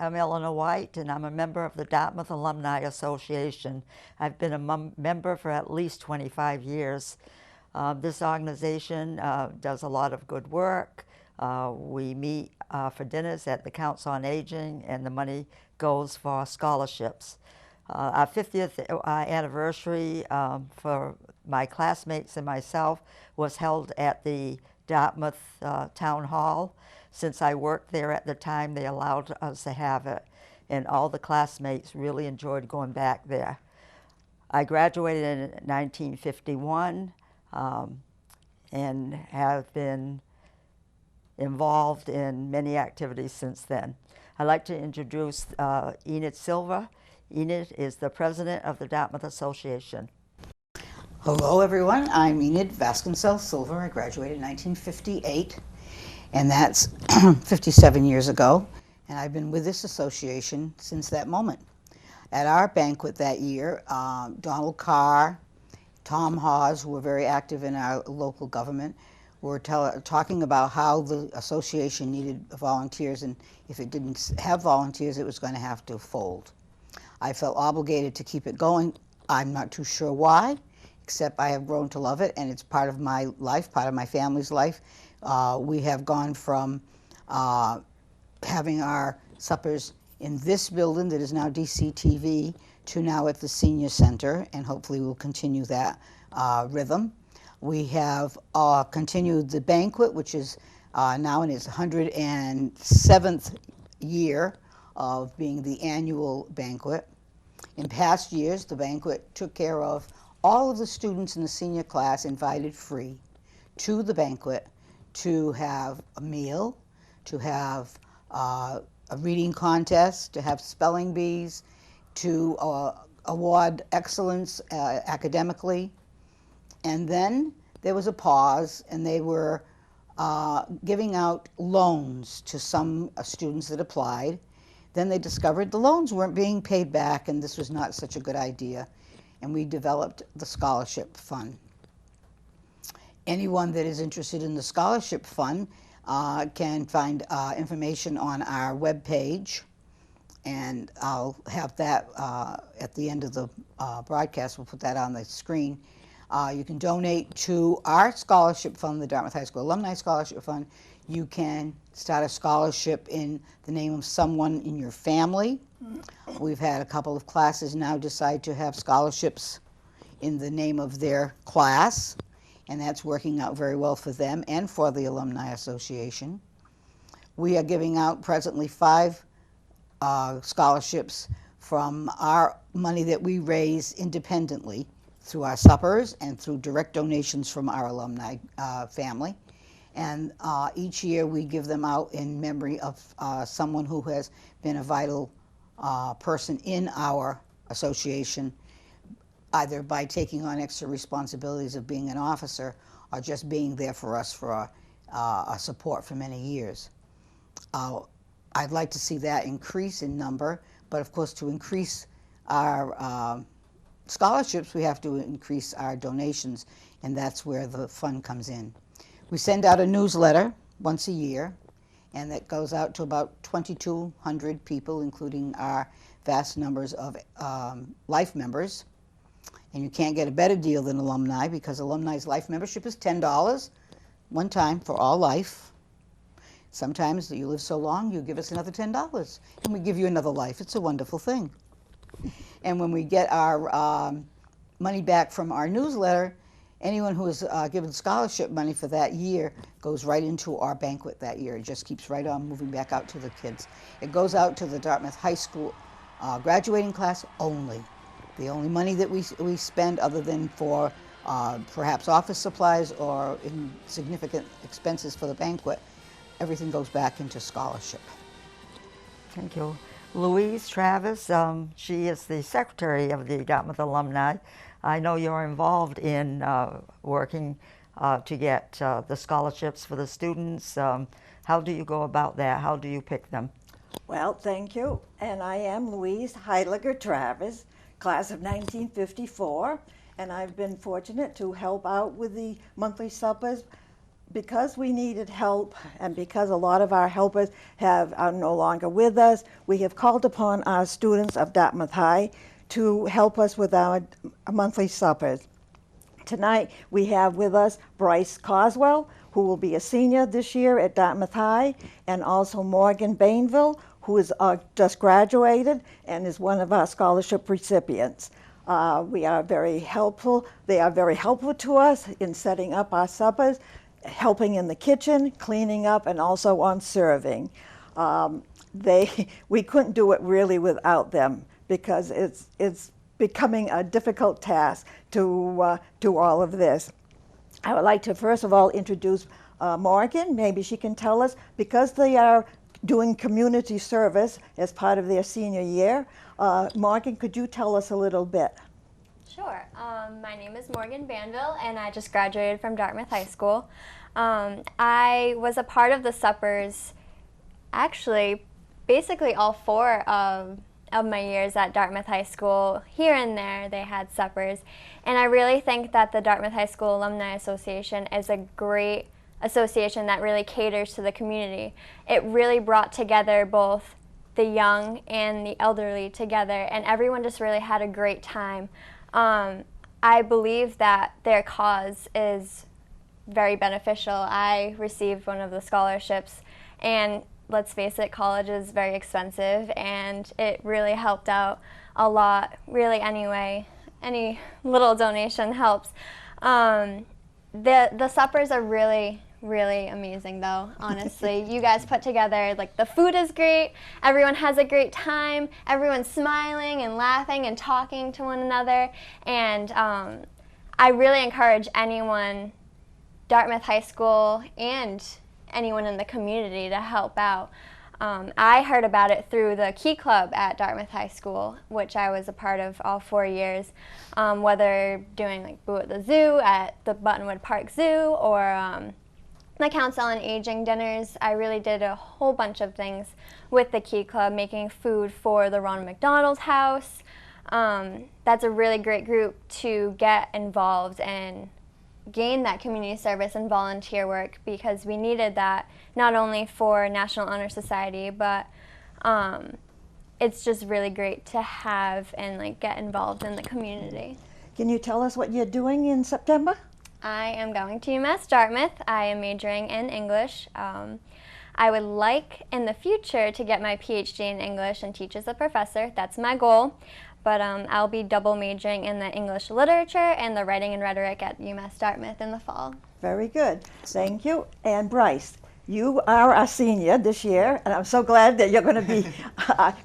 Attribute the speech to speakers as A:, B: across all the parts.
A: I'm Eleanor White, and I'm a member of the Dartmouth Alumni Association. I've been a member for at least 25 years. This organization does a lot of good work. We meet for dinners at the Council on Aging, and the money goes for scholarships. Our 50th anniversary for my classmates and myself was held at the Dartmouth Town Hall. Since I worked there at the time, they allowed us to have it, and all the classmates really enjoyed going back there. I graduated in 1951 and have been involved in many activities since then. I'd like to introduce Enid Silva. Enid is the president of the Dartmouth Association.
B: Hello everyone, I'm Enid Vasconcells Silva. I graduated in 1958, and that's 57 years ago, and I've been with this association since that moment. At our banquet that year, Donald Carr, Tom Hawes, who were very active in our local government, were talking about how the association needed volunteers, and if it didn't have volunteers, it was going to have to fold. I felt obligated to keep it going. I'm not too sure why, except I have grown to love it, and it's part of my life, part of my family's life. We have gone from having our suppers in this building that is now DCTV to now at the Senior Center, and hopefully we'll continue that rhythm. We have continued the banquet, which is now in its 107th year of being the annual banquet. In past years, the banquet took care of all of the students in the senior class invited free to the banquet to have a meal, to have a reading contest, to have spelling bees, to award excellence academically. And then there was a pause, and they were giving out loans to some students that applied. Then they discovered the loans weren't being paid back, and this was not such a good idea. And we developed the scholarship fund. Anyone that is interested in the scholarship fund can find information on our webpage, and I'll have that at the end of the broadcast. We'll put that on the screen. You can donate to our scholarship fund, the Dartmouth High School Alumni Scholarship Fund. You can start a scholarship in the name of someone in your family. We've had a couple of classes now decide to have scholarships in the name of their class, and that's working out very well for them and for the Alumni Association. We are giving out presently 5 scholarships from our money that we raise independently through our suppers and through direct donations from our alumni family. And each year we give them out in memory of someone who has been a vital person in our association, either by taking on extra responsibilities of being an officer or just being there for us for a support for many years. I'd like to see that increase in number, but of course to increase our scholarships we have to increase our donations, and that's where the fund comes in. We send out a newsletter once a year, and that goes out to about 2,200 people, including our vast numbers of life members. And you can't get a better deal than Alumni, because Alumni's life membership is $10 one time for all life. Sometimes you live so long, you give us another $10, and we give you another life. It's a wonderful thing. And when we get our money back from our newsletter, anyone who is given scholarship money for that year goes right into our banquet that year. It just keeps right on moving back out to the kids. It goes out to the Dartmouth High School graduating class only. The only money that we spend, other than for perhaps office supplies or insignificant expenses for the banquet, everything goes back into scholarship.
A: Thank you. Louise Travis, she is the secretary of the Dartmouth Alumni. I know you're involved in working to get the scholarships for the students. How do you go about that? How do you pick them?
C: Well, thank you. And I am Louise Heiliger Travis, class of 1954, and I've been fortunate to help out with the monthly suppers because we needed help and because a lot of our helpers are no longer with us, we have called upon our students of Dartmouth High to help us with our monthly suppers. Tonight we have with us Bryce Coswell, who will be a senior this year at Dartmouth High, and also Morgan Bainville, who is just graduated and is one of our scholarship recipients. We are very helpful. They are very helpful to us in setting up our suppers, helping in the kitchen, cleaning up, and also on serving. We couldn't do it really without them because it's becoming a difficult task to do all of this. I would like to first of all introduce Morgan. Maybe she can tell us, because they are doing community service as part of their senior year. Morgan, could you tell us a little bit?
D: Sure. My name is Morgan Banville, and I just graduated from Dartmouth High School. I was a part of the suppers, actually, basically all four of my years at Dartmouth High School. Here and there, they had suppers. And I really think that the Dartmouth High School Alumni Association is a great association that really caters to the community. It really brought together both the young and the elderly together, and everyone just really had a great time. I believe that their cause is very beneficial. I received one of the scholarships, and let's face it, college is very expensive, and it really helped out a lot. Really, anyway, any little donation helps. The suppers are really amazing, though, honestly. You guys put together, like, the food is great, everyone has a great time, everyone's smiling and laughing and talking to one another, and I really encourage anyone, Dartmouth High School and anyone in the community, to help out. I heard about it through the Key Club at Dartmouth High School, which I was a part of all 4 years, whether doing like Boo at the Zoo at the Buttonwood Park Zoo, or the Council on Aging dinners. I really did a whole bunch of things with the Key Club, making food for the Ronald McDonald House. That's a really great group to get involved and gain that community service and volunteer work, because we needed that not only for National Honor Society, but it's just really great to have and like get involved in the community.
C: Can you tell us what you're doing in September?
D: I am going to UMass Dartmouth. I am majoring in English. I would like in the future to get my PhD in English and teach as a professor. That's my goal. But I'll be double majoring in the English literature and the writing and rhetoric at UMass Dartmouth in the fall.
C: Very good. Thank you. And Bryce, you are a senior this year, and I'm so glad that you're going to be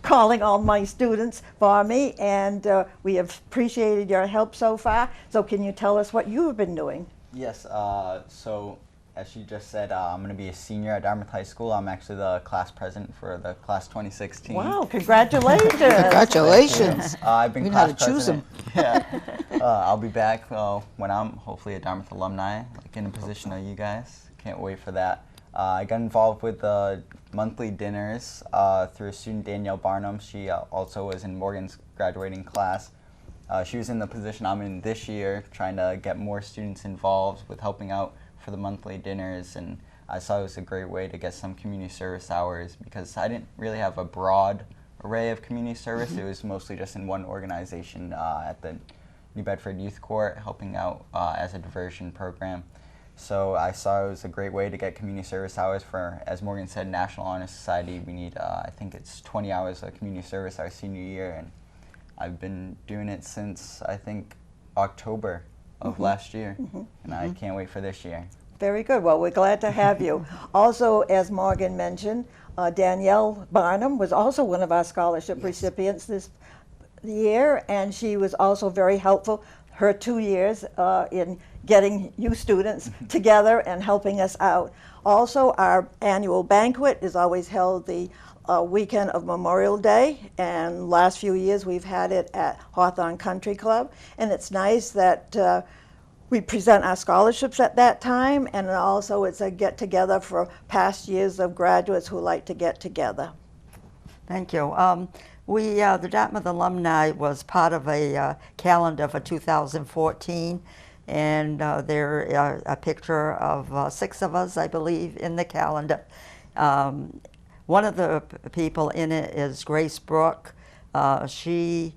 C: calling all my students for me, and we have appreciated your help so far. So can you tell us what you have been doing?
E: Yes, so as she just said, I'm going to be a senior at Dartmouth High School. I'm actually the class president for the class 2016.
C: Wow, congratulations.
B: Congratulations.
E: I've been
B: We know how
E: class
B: to choose
E: president. Yeah. I'll be back when I'm hopefully a Dartmouth alumni, like in a position of you guys. Can't wait for that. I got involved with the monthly dinners through student Danielle Barnum. She also was in Morgan's graduating class. She was in the position I'm in this year, trying to get more students involved with helping out for the monthly dinners, and I saw it was a great way to get some community service hours, because I didn't really have a broad array of community service. It was mostly just in one organization at the New Bedford Youth Court, helping out as a diversion program. So I saw it was a great way to get community service hours for, as Morgan said, National Honor Society. We need, I think it's 20 hours of community service our senior year, and I've been doing it since, I think, October of last year, and I can't wait for this year.
C: Very good. Well, we're glad to have you. Also, as Morgan mentioned, Danielle Barnum was also one of our scholarship recipients this year, and she was also very helpful her 2 years in getting you students together and helping us out. Also, our annual banquet is always held the weekend of Memorial Day, and last few years we've had it at Hawthorne Country Club, and it's nice that we present our scholarships at that time, and also it's a get-together for past years of graduates who like to get together.
A: Thank you. The Dartmouth Alumni was part of a calendar for 2014, and there a picture of 6 of us, I believe, in the calendar. One of the people in it is Grace Brooke. She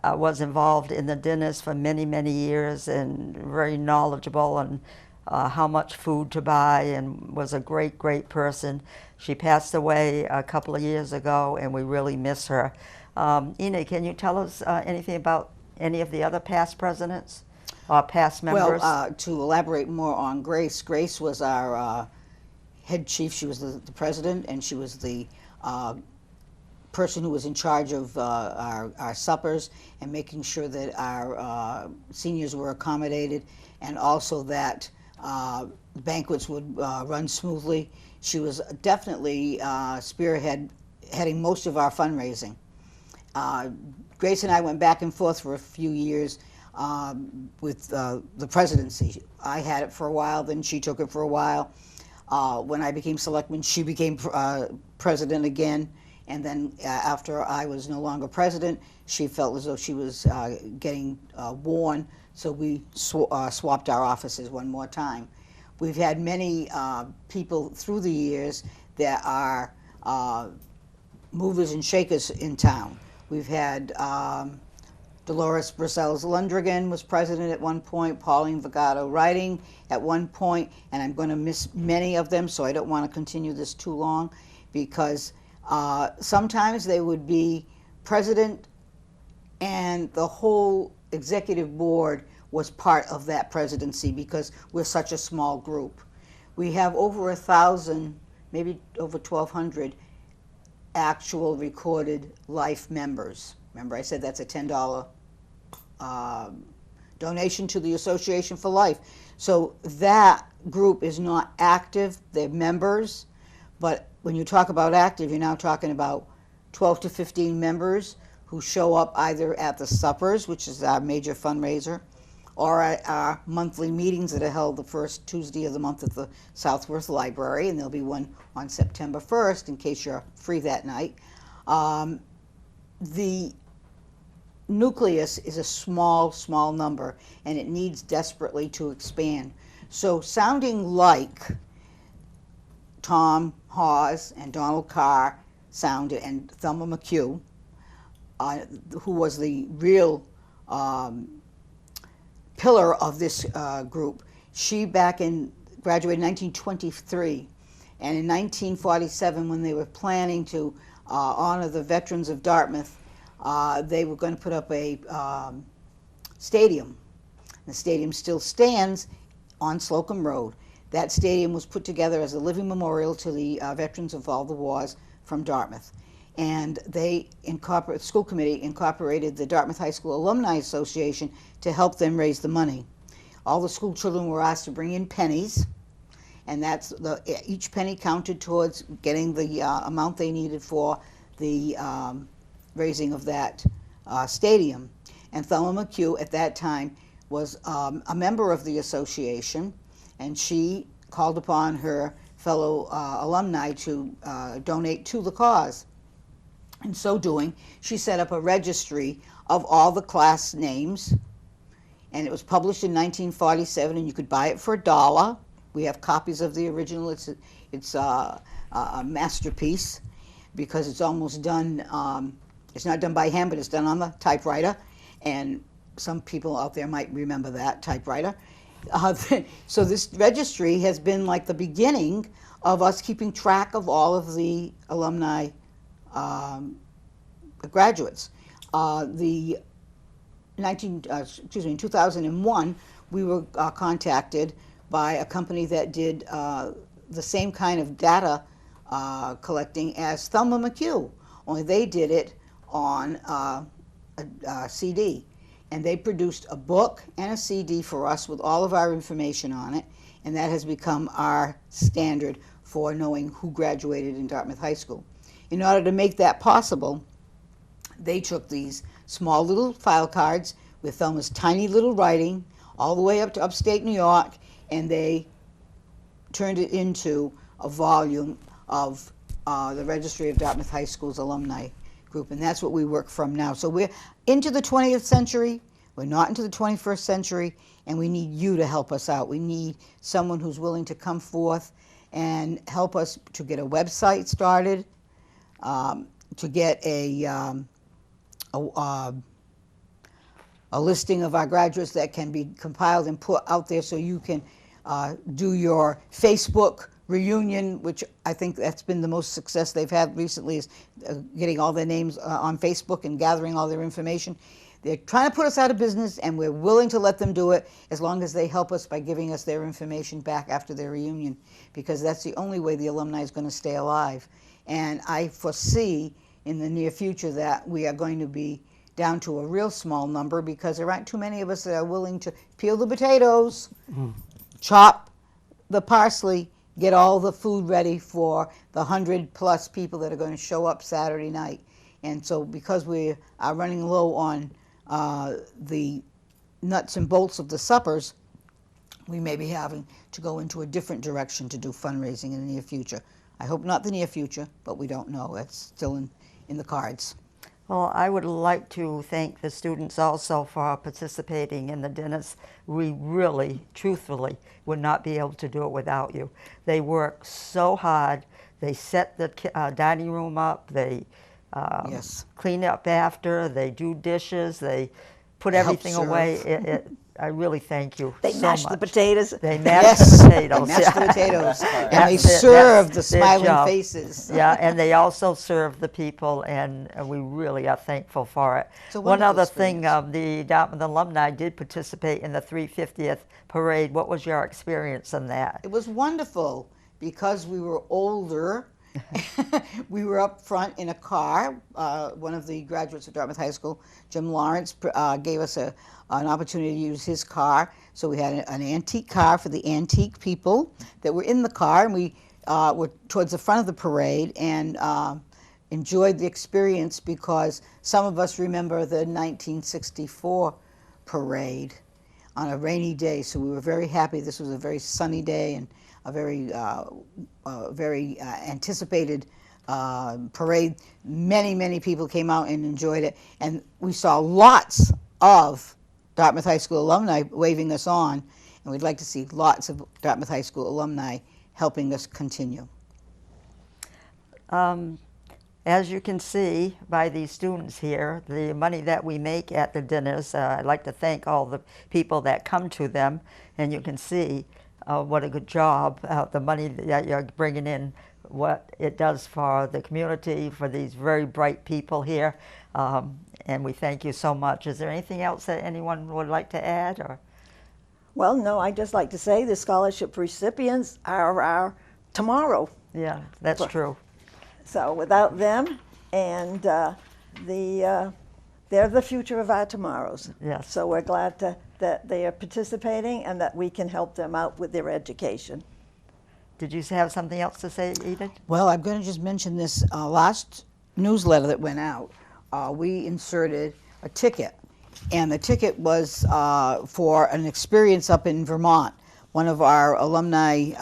A: was involved in the dinners for many, many years and very knowledgeable on how much food to buy, and was a great, great person. She passed away a couple of years ago, and we really miss her. Enid, can you tell us anything about any of the other past presidents or past members?
B: Well, to elaborate more on Grace, Grace was our head chief. She was the president, and she was the person who was in charge of our suppers and making sure that our seniors were accommodated, and also that banquets would run smoothly. She was definitely heading most of our fundraising. Grace and I went back and forth for a few years with the presidency. I had it for a while, then she took it for a while. When I became selectman, she became president again, and then after I was no longer president, she felt as though she was getting worn, so we swapped our offices one more time. We've had many people through the years that are movers and shakers in town. We've had Dolores Brusels Lundrigan was president at one point, Pauline Vigato Writing at one point, and I'm going to miss many of them, so I don't want to continue this too long, because sometimes they would be president and the whole executive board was part of that presidency because we're such a small group. We have over 1,000, maybe over 1,200 actual recorded life members. Remember, I said that's a $10 donation to the Association for Life. So that group is not active, they're members, but when you talk about active, you're now talking about 12 to 15 members who show up either at the suppers, which is our major fundraiser, or at our monthly meetings that are held the first Tuesday of the month at the Southworth Library, and there'll be one on September 1st in case you're free that night. The nucleus is a small, small number, and it needs desperately to expand. So sounding like Tom Hawes and Donald Carr sounded, and Thelma McHugh, who was the real pillar of this group. She graduated in 1923, and in 1947, when they were planning to honor the veterans of Dartmouth, they were going to put up a stadium. The stadium still stands on Slocum Road. That stadium was put together as a living memorial to the veterans of all the wars from Dartmouth. And the school committee incorporated the Dartmouth High School Alumni Association to help them raise the money. All the school children were asked to bring in pennies, and each penny counted towards getting the amount they needed for the raising of that stadium. And Thelma McHugh at that time was a member of the association, and she called upon her fellow alumni to donate to the cause. In so doing, she set up a registry of all the class names, and it was published in 1947, and you could buy it for $1. We have copies of the original. It's a masterpiece because it's almost done. It's not done by hand, but it's done on the typewriter, and some people out there might remember that typewriter. So this registry has been like the beginning of us keeping track of all of the alumni graduates. In 2001, we were contacted by a company that did the same kind of data collecting as Thelma McHugh, only they did it on a CD. And they produced a book and a CD for us with all of our information on it, and that has become our standard for knowing who graduated in Dartmouth High School. In order to make that possible, they took these small little file cards with Thelma's tiny little writing all the way up to upstate New York, and they turned it into a volume of the Registry of Dartmouth High School's alumni group, and that's what we work from now. So we're into the 20th century, We're not into the 21st century, and we need you to help us out. We need someone who's willing to come forth and help us to get a website started, to get a listing of our graduates that can be compiled and put out there so you can do your Facebook reunion, which I think that's been the most success they've had recently, is getting all their names on Facebook and gathering all their information. They're trying to put us out of business, and we're willing to let them do it as long as they help us by giving us their information back after their reunion, because that's the only way the alumni is going to stay alive. And I foresee in the near future that we are going to be down to a real small number, because there aren't too many of us that are willing to peel the potatoes, chop the parsley, get all the food ready for the 100+ people that are going to show up Saturday night. And so because we are running low on the nuts and bolts of the suppers, we may be having to go into a different direction to do fundraising in the near future. I hope not the near future, but we don't know. It's still in the cards.
A: Well, I would like to thank the students also for participating in the dinners. We really, truthfully, would not be able to do it without you. They work so hard. They set the dining room up. They
B: Yes.
A: clean up after. They do dishes. They put
B: Help
A: everything
B: serve.
A: away. I really thank you
C: They
A: so
C: mash
A: much.
C: the potatoes.
A: They mash
B: Yes,
A: the
B: they
A: potatoes.
B: mash the potatoes, and they
A: That's it.
B: serve the
A: That's their
B: smiling
A: job.
B: faces.
A: Yeah, and they also serve the people, and we really are thankful for it.
B: It's a
A: One
B: wonderful
A: other thing,
B: experience.
A: the Dartmouth alumni did participate in the 350th parade. What was your experience in that?
B: It was wonderful because we were older. We were up front in a car. One of the graduates of Dartmouth High School, Jim Lawrence, gave us an opportunity to use his car. So we had an antique car for the antique people that were in the car, and we were towards the front of the parade and enjoyed the experience, because some of us remember the 1964 parade on a rainy day. So we were very happy. This was a very sunny day and a very anticipated parade. Many people came out and enjoyed it, and we saw lots of Dartmouth High School alumni waving us on, and we'd like to see lots of Dartmouth High School alumni helping us continue.
A: As you can see by these students here, the money that we make at the dinners, I'd like to thank all the people that come to them, and you can see what a good job, the money that you're bringing in, what it does for the community, for these very bright people here, and we thank you so much. Is there anything else that anyone would like to add? Or?
C: Well, no, I'd just like to say the scholarship recipients are our tomorrow.
A: Yeah, that's true.
C: So without them, and they're the future of our tomorrows.
A: Yes.
C: So we're glad that they are participating and that we can help them out with their education.
A: Did you have something else to say, Edith?
B: Well, I'm going to just mention this last newsletter that went out. We inserted a ticket, and the ticket was for an experience up in Vermont. One of our alumni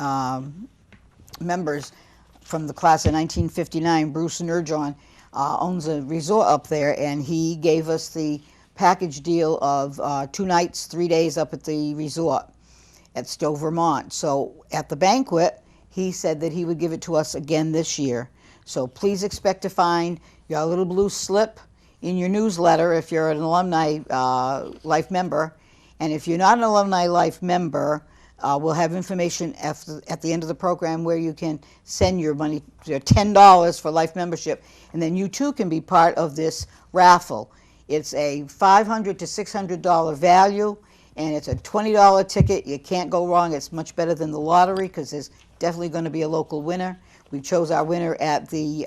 B: members from the class of 1959, Bruce Nurjohn, owns a resort up there, and he gave us the package deal of 2 nights, 3 days up at the resort at Stowe, Vermont. So at the banquet, he said that he would give it to us again this year. So please expect to find your little blue slip in your newsletter if you're an Alumni Life member. And if you're not an Alumni Life member, we'll have information at the end of the program where you can send your money, $10 for life membership, and then you too can be part of this raffle. It's a $500 to $600 value, and it's a $20 ticket. You can't go wrong. It's much better than the lottery because there's definitely going to be a local winner. We chose our winner at the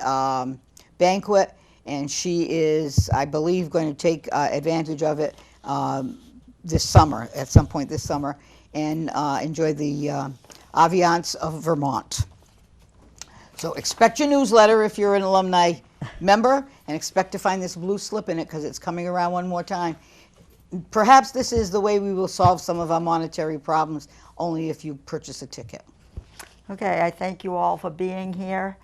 B: banquet, and she is, I believe, going to take advantage of it this summer, at some point this summer, and enjoy the ambiance of Vermont. So expect your newsletter if you're an alumni member, and expect to find this blue slip in it because it's coming around one more time. Perhaps this is the way we will solve some of our monetary problems, only if you purchase a ticket.
A: Okay, I thank you all for being here.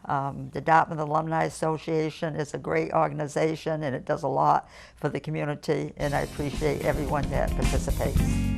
A: The Dartmouth Alumni Association is a great organization, and it does a lot for the community, and I appreciate everyone that participates.